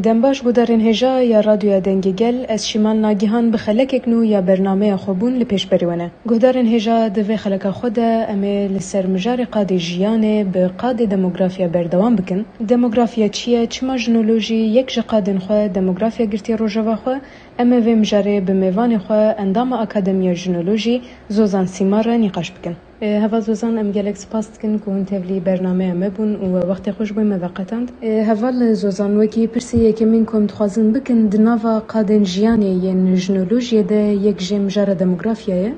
دنباش گودارین هجا یا رادیو دنگی گل از شمال ناگهان بخلک نو یا برنامه خوبون لپیش بریونه. گودارین هجا دوی خلک خود اما لسر مجار قاد جیانه به قاد دموگرافیا بردوام بکن. دموگرافیا چیه؟ چما جنولوژی یک جقادن خو دموگرافیا گرتی روجوا خو اما و مجاره به میوان خو اندام اکادمیا جنولوژی زوزان سیمار نقاش بکن. هوا زوزان ام گلک سپاس کن که اون تبلی برنامه مبون و وقت خوش بوی موقتاند. هوا زوزان وکی پرسی که من کند خوازن بکن دنوا قادن جیانی ین جنولوژی ده یک جه مجاره دموگرافیاه.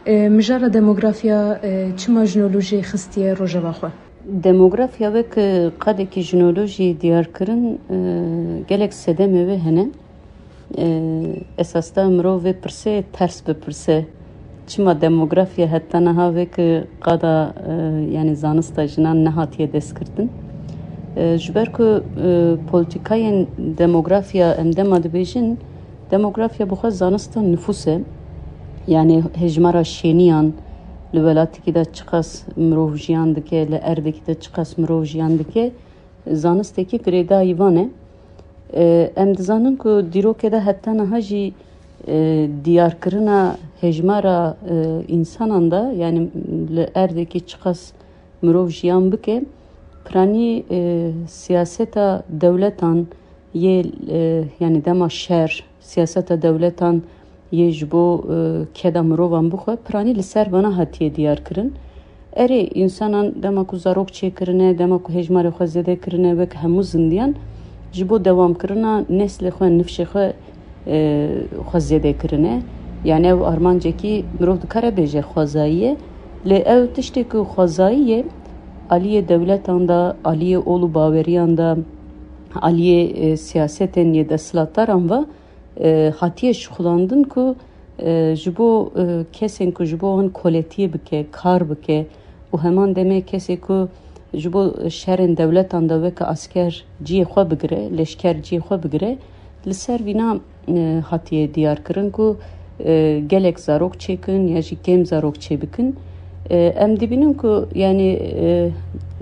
مجاره دموگرافیا چما جنولوژی خستیه روجوا خو؟ دموگرافیا وک قد کی جنولوژی دیار کرن گلک سدمه و هنه اساسا مرو و پرسه ترس بپرسه چما دموگرافیا حتی نها وک قدا یعنی زانستا جنان نهاتیه دست کردن جبر که پولیتیکای دموگرافیا امدما دبیجن دموگرافیا بخواه زانستا نفوسه yani hejmara şeniyan لولاتی که چقاس مروجیان دکه لعرده که چقاس مروجیان دکه زانسته که گریدا ایوانه ام دزانم که دیرو که ده حتی نهاجی دیار کرنا هجمارا انسانان دا yani لعرده که چقاس مروجیان بکه پرانی siyaseta devletan ye yani dema şer siyaseta devletan یجبو کدام روان بخواه پرانی لسر بنا هاتیه دیار کرن اری انسانان دما کو زاروک چه کرنه دما کو هجمار خو زده کرنه وک همو زندیان جبو دوام کرنا نسل خو نفش خو زده کرنه یعنی او ارمانجه کی مرو دکاره بهجه خوازاییه لی او تشتی که خوازاییه علیه دولتان دا علیه اولو باوریان دا علیه سیاستن یه دستلاتاران و hatiye şuxlandın ku jibo kesin ku jibo han koletiye bike kar bike u heman deme kesi ku jibo şerin devletan da veka asker ciye xwe bigire leşker ciye xwe bigire li ser vîna hatiye diyar kirin ku gelek zarok çekin ya jî kem zarok çebikin em dibinin ku yani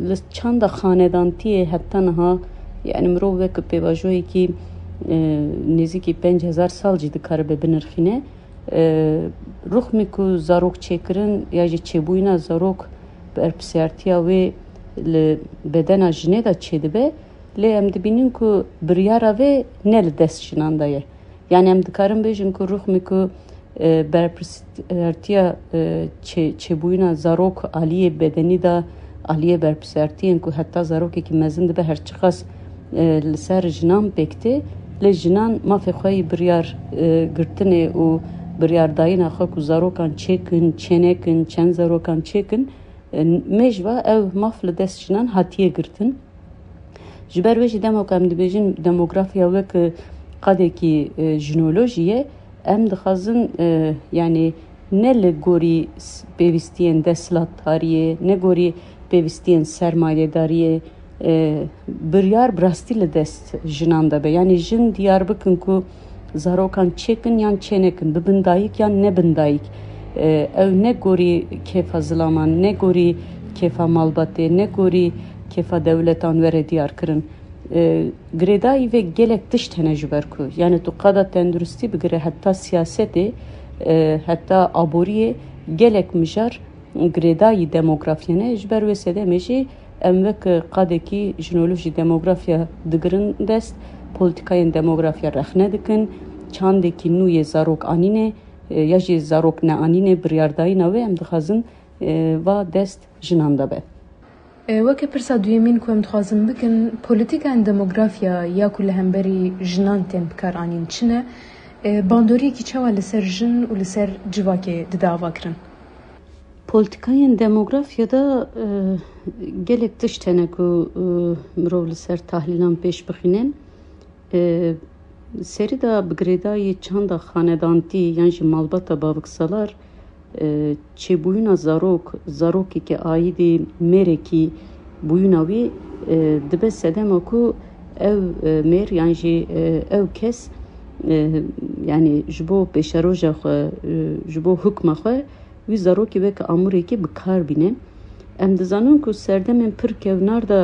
li çanda xanedantiye heta niha yani mirov vek pevajoyê ki نزدیکی 5000 سال جدی کار به بنرخینه روح میکو زاروک چکرن یا جی چبوینا زاروک بر پسیارتیا و ل بدن جنه دا چیده به لی ام دبینیم کو بریارا و نل دست شناندایه یعنی ام دکارم بیشن کو روح میکو بر پسیارتیا چبوینا زاروک علیه بدنی دا علیه بر پسیارتیان کو حتی زاروکی که مزند به هر چخاص لسر جنان بکته لجنان ما في خوي بريار قرتني و بريار داينا خاكو زاروكان تشيكن تشينيكن تشان زاروكان تشيكن مجوا او ما في لدس جنان هاتيه قرتن جبر وجه دمو كام دبيجن ديموغرافيا وك قادكي جينولوجيه ام دخازن يعني نل غوري بيوستين دسلات تاريه نغوري بيوستين سرمایه داریه بریار براستی لدست جنان da be yani jin diyar bakın ku zarokan çekin yan çenekin bibindayık yan ne bindayık ev ne gori kefa zılaman ne gori kefa malbatı ne gori kefa devletan vere diyar kırın gredayı ve gelek dış tenecüber ku yani tukada tendürüsti bigire hatta siyaseti hatta aboriye gelek mijar gredayı demografyene jber ve sedemeji اموک قادکی جنولوژی دموگرافیا دگرن دست پولیتیکای دموگرافیا رخنه دکن چاندکی نوی زاروک آنینه یا جی زاروک نه آنینه بریاردایی نوی ام دخازن و دست جنانده به وکی پرسا دویمین که ام دخازن بکن پولیتیکای دموگرافیا یا کل همبری جنان تن بکار آنین چنه باندوری کی چوا لسر جن و لسر جواکی دداوا کرن پولیتیکای دموگرافیادا gelek dış teneku mrovli ser tahlilan peş bixinen seri da bigredayı çanda xanedanti yani malbata babıksalar çebuyuna zaroki ki aidi mereki buyunavi dibe sedemoku ev mer yani ev kes yani jbo peşaroja jbo hukma xwe وی زاروکی وک اموری بکار بینه ام دزانون کو سردم پر کونار دا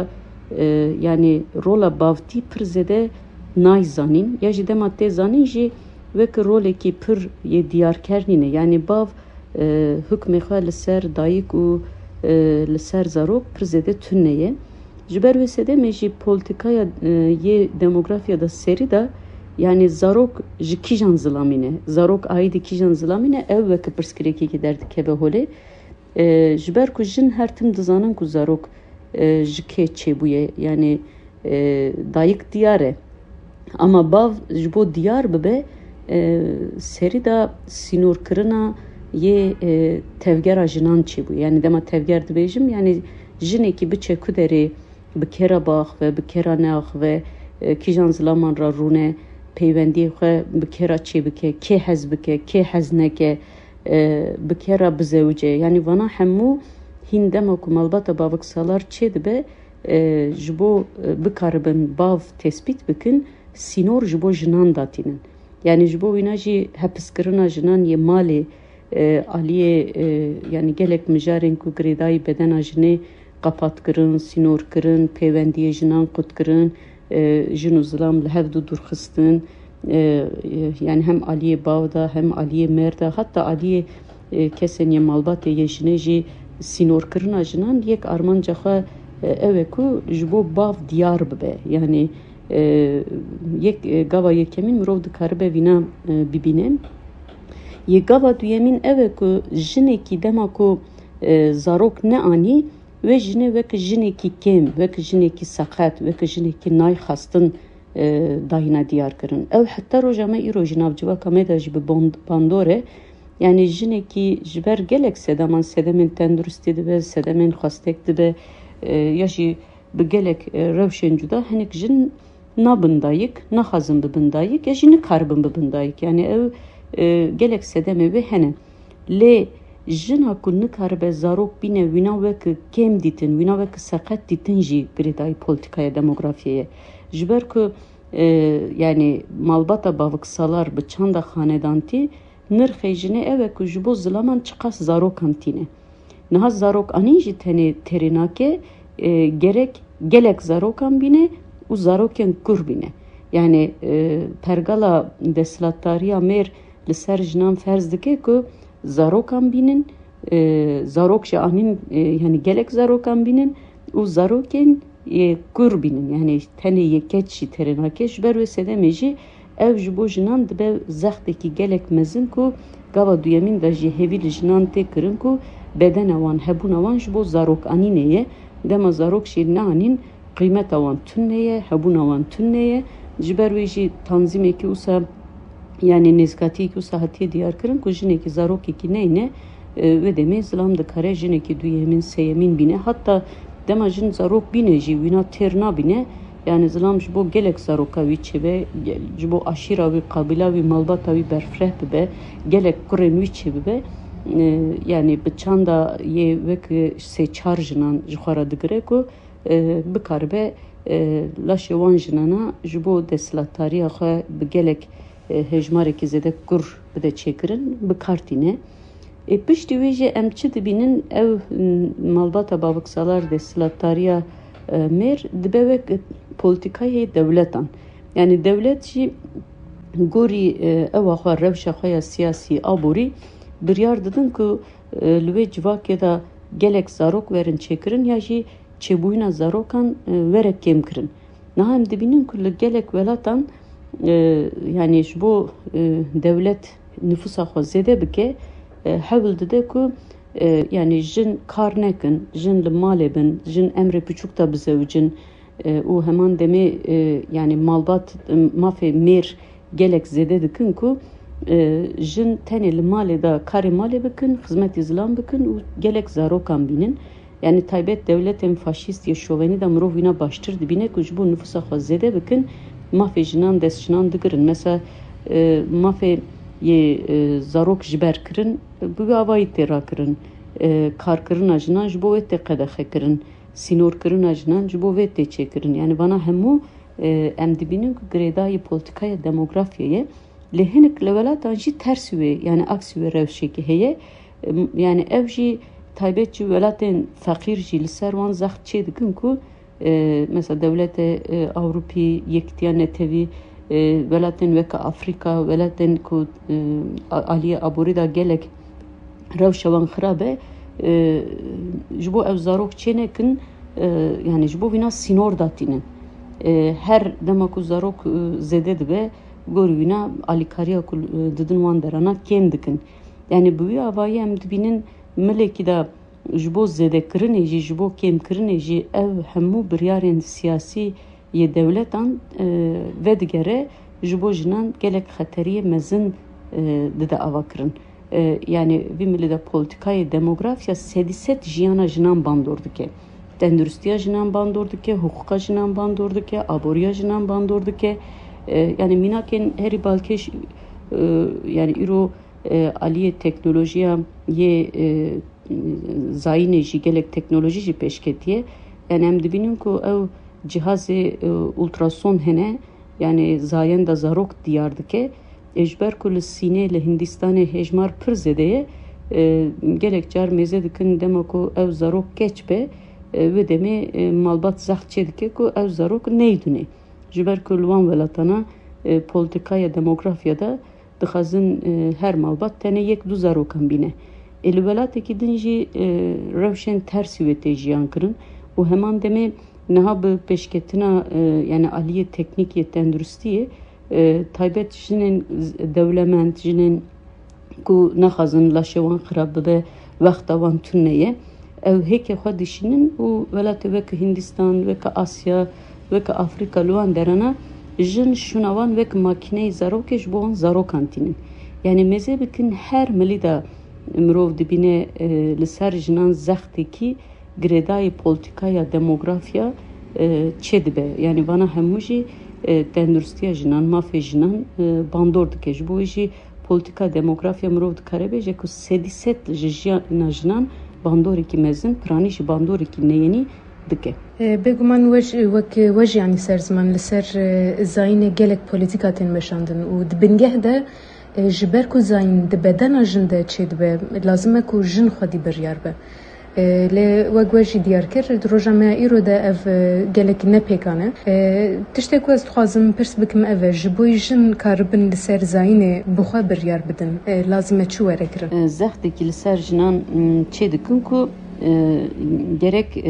یعنی رولا باوتی پر زده nay zanin ya jî dema tê zanîn jî wek rolekî pir yê diyarkernîne yani bav hukmê xwe li ser dayîk û li ser zarok pir zêde tune ye. Ji ber vê sedemê jî polîtikaya yê demografya da serî da yani zarok ji kîjan zilamîne zarok aîdî kîjan zilamîne ew wekî pirsgirêkekî derdikeve holê ji ber ku jin her tim dizanin ku zarok ji kê çêbûye yani dayîk diyar e ama bav ji bo diyar bibe serî da sînorkirina yê tevgera jinan çêbûye yani dema tevger dibêjim yani jinekî biçe ku derê bi kêra bax ve bi kêra neax ve kîjan zilaman ra rûne peywendiyê xwe bi kêra çê bike kê hez bike kê hez neke bi kêra bizewce yani vana hemû hîn dema ku malbata bavoksalar çê dibe ji bo bikaribin bav tespît bikin sînor ji bo jinan datînin yani ji bo wîna jî hepiskirina jinan yê malê aliyê yani gelek mijarên ku girêdayî bedena jinê qapatkirin sînorkirin peywendiyê jinan qutkirin jin û zilam li hev de dûrxistin yani hem aliyê bav da hem aliyê mêr da hatta aliyê kesên yê malbatê yê jinê jî sînorkirina jinan yek armanca xwe ew e ku ji bo bav diyar bibe yani yek gava yekemîn mirov dikaribe vîna bibîne yê gava duyemîn ew e ku jinekî dema ku zarok neanî ve jinê wek jinekî kêm wek jinekî seqet wek jinekî nay xastin dayîne diyar kirin ew heta roja me îro ji navcivaka me de jî bi bandore yani jinekî ji ber gelek sedaman sedemên tenduristî dibe sedemên xwastek dibe ya jî bi gelek rewşên cuda hinek jin nabin dayîk naxwazin bibin dayîk ya jî nikaribin bibin dayîk yani ew gelek sedemê wê hene lê jina ku nikaribe zarok bîne wîna wek kêm dîtin wîna wek seqet dîtin jî girêdayî polîtikaya demografyayê ji ber ku yani malbata bavoksalar bi çanda xanedantî nirxê jinê ew e ku ji bo zilaman çiqas zarokan tîne niha zarok anîn jî tenê terê nake gerek gelek zarokan bîne û zarokên kur bîne yani pergala desthilatdariya mêr li ser jinan ferz dike ku zarokan bînin zarok jî anîn yani gelek zarokan bînin û zarokên kur bînin yani tenê yekek jî terê nake ji ber vê sedemê jî ew ji bo jinan dibe zextekî gelek mezin ku gava duyemîn de jî hêvî li jinan tê kirin ku bedena wan hebûna wan ji bo zarokanînê ye dema zarok jî neanîn qîmeta wan tune ye hebûna wan tune ye ji ber wê jî tanzîmekî wisa yani nêzkatiyekî wisa hatiye diyar kirin ku jinekî zarokekî neyne ve demê zilam dikare jinekî duyemîn sêyemîn bîne hatta dema jin zarok bîne jî wîna têr nabîne yani zilam ji bo gelek zaroka wî çêbe ji bo aşîra wî qabîla wî malbata wî berfireh bibe gelek kurên wî çêbibe yani bi çanda yê wek sê çar jinan ji xwe re digire ku bikaribe laşê wan jinana ji bo desthilatdariya xwe bi gelek hejmarekî zêde kur bide çêkirin bikartîne piştî wê jî em çi dibînin ew malbata bavoksalar desthilatdariya mêr dibe wek polîtikayê dewletan yani dewlet jî gorî ewa xwe rewşa xwe ya siyasî aborî biryar didin ku li wê civakê de gelek zarok werin çêkirin ya jî çêbûyîna zarokan were kêm kirin niha em dibînin ku li gelek welatan yani ji bo dewlet nüfusa xwe zêde bike hewl dide ku yani jin kar nekin jin li malê bin jin emrê piçûk da bizewicin û heman demê yani malbat mafê mêr gelek zêde dikin ku jin tenê li malê da karê malê bikin xizmetê zilam bikin û gelek zarokan bînin yani taybet devletên faşîst yê şovenî de mirov wîna baştir dibîne ku ji bo nüfusa xwe zêde bikin mafê jinan dest jinan digirin mesela mafê yê zarok ji ber kirin bi avayî tê rakirin karkirina jinan ji bo wê tê qedexe kirin sînorkirina jinan ji bo wê tê çêkirin yani vana hemû em dibînin ku girêdayî polîtikaya demografyayê lê hinek li welatan jî ters wê yani aksî wê rewşekî heye yani ev jî taybet jî welatên feqîr jî li ser wan zext çê dikin ku mesela devlet Avrupi yektiya netevi velatin veka Afrika velatin ku aliye abori da gelek revşavan xirabe ji bo ev zarok çênekin yani ji bo vîna sînor datînin her dema ku zarok zêde dibe gorî vîna alîkariya ku didin wan derana kêm dikin yani bi wî avayî em dibînin milekî da ji bo zêdekirinê jî ji bo kêmkirinê jî ev hemû biryarên siyasî yê dewletan vedigere ji bo jinan gelek xeteriyê mezin dide avakirin. Yani vî milî de polîtikayê demografya sedîset jiyana jinan bandor dike. Tenduristiya jinan bandor dike, huquqa jinan bandor dike, aboriya jinan bandor dike. Yani minakên herî balkêş yani îro aliyê teknolojiya yê zayînê jî gelek teknolojî jî pêşketiye. Yani em dibînin ku ew cihazê ultrason hene yani zayen da zarok diyar dike. Ji ber ku li Sînê li Hindistanê hejmar pir zêde ye gelek car mêze dikin dema ku ew zarok keç be wê demê malbat zext çê dike ku ew zarok neydûne. Ji ber ku li wan welatana polîtikaya demografyada dixwazin her malbat tenê yek du zarokan bîne. Li welatekî din jî rewşên tersî wê tê jiyan kirin û heman demê niha bi pêşketina yani aliyê teknîk yê tenduristiyê taybet jinên dewlemend jinên ku nexwazin laşê wan xirab bibe wexta wan tune ye ew hêkê xwe dişînin û welatê wek Hindistan wek Asya wek Afrika li wan derana jin şûna wan wek makîneyê zarokê ji bo wan zarokan tînin. Yani mêze bikin her milî da mirov dibîne li ser jinan zextekî girêdayê polîtikaya demografya çê dibe. Yani vana hemû jî tenduristiya jinan, mafê jinan bandor dike. Ji bo jî polîtika demografya mirov dikare bêje ku sedîset ji jiyana jinan bandorekî mezin, piranî jî bandorekî neyenî dike. Bêguman wek wej yanî ser ziman li ser zayînê gelek polîtika tên meşandin û di bingeh de ji ber ku zayîn di bedena jin de çê dibe lazim e ku jin xwedî biryar be. Lê wek we jî diyar kir di roja me îro de ev gelekî nepêkan e. Tiştê ku ez dixwazim pirs bikim ev e ji bo jin karibin li ser zayînê bi xwe biryar bidin lazim e çi were kirin. Zextekî li ser jinan çê dikin ku gerek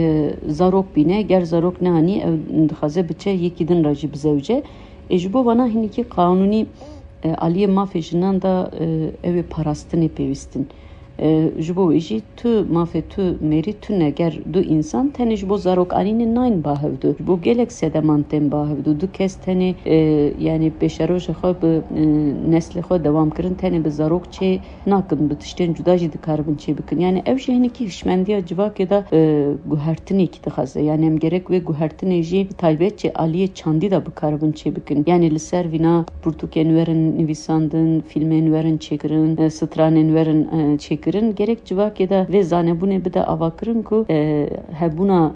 zarok bîne ger zarok nehanî ew dixwaze biçe yekî din re jî bizewce ji bo vana hinekî qanûnî aliyê mafê jinan da ew ê parastinê pêwîstin. Ji bo wê jî tu mafê tu mêrî tune ger du însan tenê ji bo zarokanînê nayên bahevdû. Ji bo gelek sedeman tên bahevdû. Du kes tenê yani pêşerojê xwe bi neslê xwe dewam kirin tenê bi zarok çê nakin bi tiştên cuda jî dikaribin çê bikin. Yani ev jî hinekî hişmendiya civakê da guhertinekî dixwaze. Yani em gerek wê guhertinê jî taybet çê aliyê çandî da bikaribin çê bikin. Yani li ser vîna pirtûkên werin nivîsandin, filmên werin çêkirin, stranên werin çêkirin gerek civakê de vê zanebûnê bide avakirin ku hebûna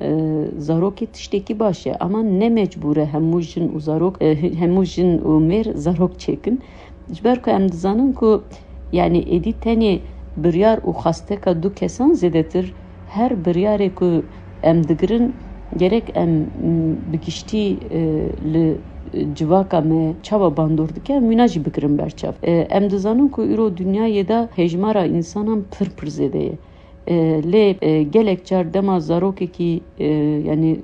zarokê tiştekî baş e ama ne mecbûr e hemû jin û zarok hemû jin û mêr zarok çêkin. Ji ber ku em dizanin ku yani êdî tenê biryar û xasteka du kesan zêdetir her biryarê ku em digirin gerek em bi giştî li civaka me çava bandor dike mîna jî bikirin berçav. Em dizanin ku îro dünyayê de hejmara însanan pir pir zêde ye. Lê gelek car dema zarokekî yani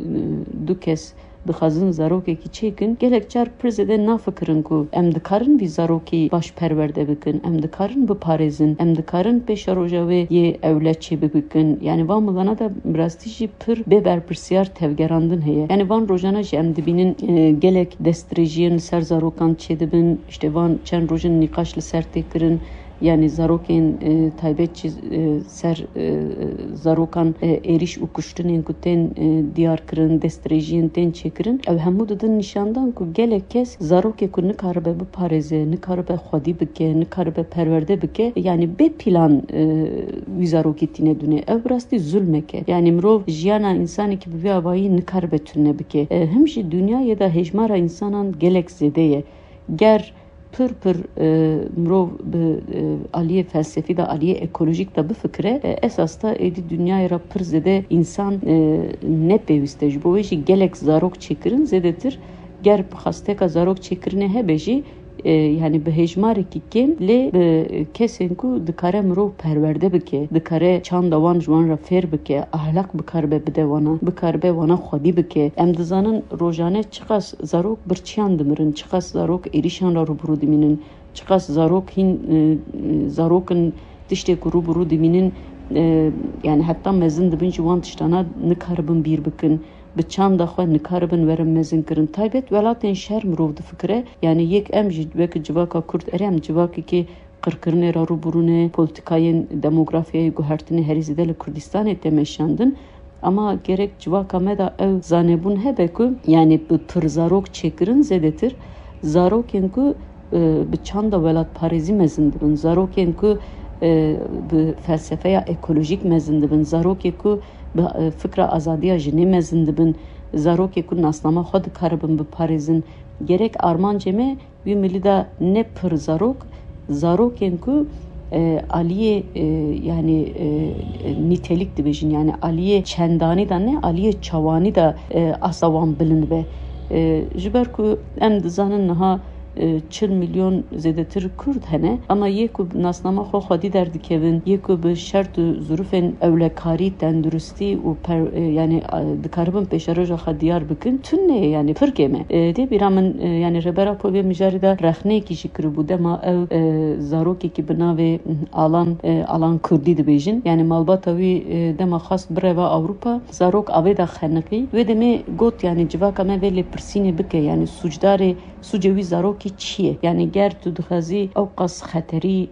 du kes dixwazin zarokekî çêkin gelek car pir zêde nafikirin ku em dikarin vî zarokî baş perwerde bikin, em dikarin biparêzin, em dikarin pêşa roja wê yê ewlet çê bibikin. Yani van milana da rastî jî pir bê berpirsiyar tevgerandin heye. Yani van rojana jî em dibînin gelek destrêjiyên li ser zarokan çê dibin, işte van çend rojin nîqaş li ser tê kirin. Yani zarokên taybet ser zarokan êriş û kuştinên ku tên diyar kirin, destrêjiyên tên çêkirin ew hemû didin nîşandan ku gelek kes zarokê ku nikaribe biparêze, nikaribe xwedî bike, nikaribe perwerde bike yani bê pîlan wî zarokê tîne dune. Ew rastî zulmek e. Yani mirov jiyana însanekî bi vê avayî nikaribe tune bike. Him jî dünyayê de hejmara însanan gelek zêde ye. Ger pır mirov bi aliye felsefi da aliye ekolojik da bu fikre esas da edi dünyaya pır zede insan ne peviste ji bo wê jî gelek zarok çêkirin zêdetir ger xasteka zarok çêkirine hebe jî yani bi hejmarekî kêm lê bi kesên ku dikare mirov perwerde bike, dikare çanda wan ji wan re fêr bike, ahlak bikaribe bide wana, bikaribe wana xwedî bike. Em dizanin rojane çiqas zarok birçiyan dimirin, çiqas zarok êrîşan re rûbirû dimînin, çiqas zarok hîn zarokin tiştê ku rûbirû dimînin yani heta mezin dibin ji wan tiştana nikaribin bîr bikin. Bi çanda xwe nikaribin werin mezin kirin. Taybet welatên şer mirov difikire yani yek em jî wekî civaka Kurd erem civakekî qirkirinê re rûbirûne polîtikayên demografiyayê guhertinê herî zêde li Kurdistanê tê meşandin. Ama gerek civaka me da ew zanebûn hebe ku yani bi pir zarok çêkirin zêdetir. Zarokên ku bi çanda welat parêzî mezin dibin. Zarokên ku bi felsefeya ekolojik mezin dibin. Zarokê ku bi fikra azadiya jinê mezin dibin. Zarokê ku nasnama xwe dikaribin biparêzin. Gerek armancê me wî milî da ne pir zarok, zarokên ku aliyê yani nitelik dibêjin yani aliyê çendanî da ne aliyê çawanî da asa wan bilind be. Ji ber ku em dizanin niha 40 milyon zêdetir Kurd hene ama yê ku nasnama xwe xwedî derdikevin, yê ku bi şert û zûrûfên ewlekarî, tenduristî û yani dikaribin pêşeroja xwe diyar bikin, tune yani pir kêm e. Dê bîra min yani rêbera povê mijarî da rexneyekî jî kiribû dema ew zarokekî bi navê Alan Kurdî dibêjin. Yani malbata wî dema xwast bireva Awropa, zarok avê da xeniqî. Wê demê got yani civaka me vê lêpirsînê bike yani sucdarê sucê wî zarokî çi ye? Yani ger tu dixwazî ew qas xeterî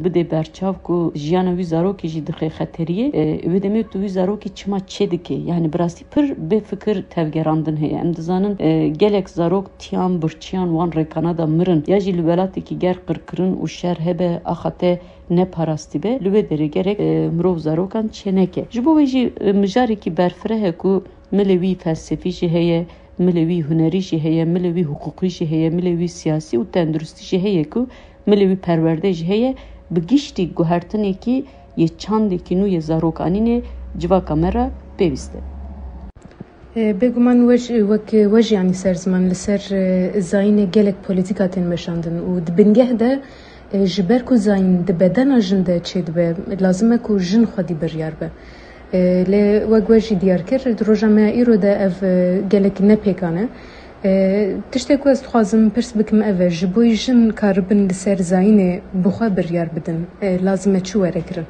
bide berçav ku jiyana wî zarokê jî dixe xeteriyê wê demê tu wî zarokî çima çê dike? Yani bi rastî pir bêfikir tevgerandin heye. Em dizanin gelek zarok tiyan birçiyan wan rekana da mirin ya jî li welatekî ger qirkirin û şer hebe axate ne parastî be li wê derê gerek mirov zarokan çêneke. Ji bo wê jî mijarekî berfireh e ku milê wî felsefî jî heye, milê wî hunerî jî heye, milê wî hukukî jî heye, milê wî siyasî û tenduristî jî heye ku milê wî perwerde jî heye bi giştî guhertinekî yê çandekî nû yê zarokanînê civaka me re pêwîst e. Bêguman wek wej yanî ser ziman li ser zayînê gelek polîtîka tên meşandin û di bingeh de ji ber ku zayîn di bedena jin de çê dibe lazim e ku jin xwedî biryar be. Lê wek we jî diyar kir di roja me îro de ev gelekî nepêkan e. Tiştê ku ez dixwazim pirs bikim ev e ji bo jin karibin li ser zayînê bi xwe biryar bidin lazim e çi were kirin?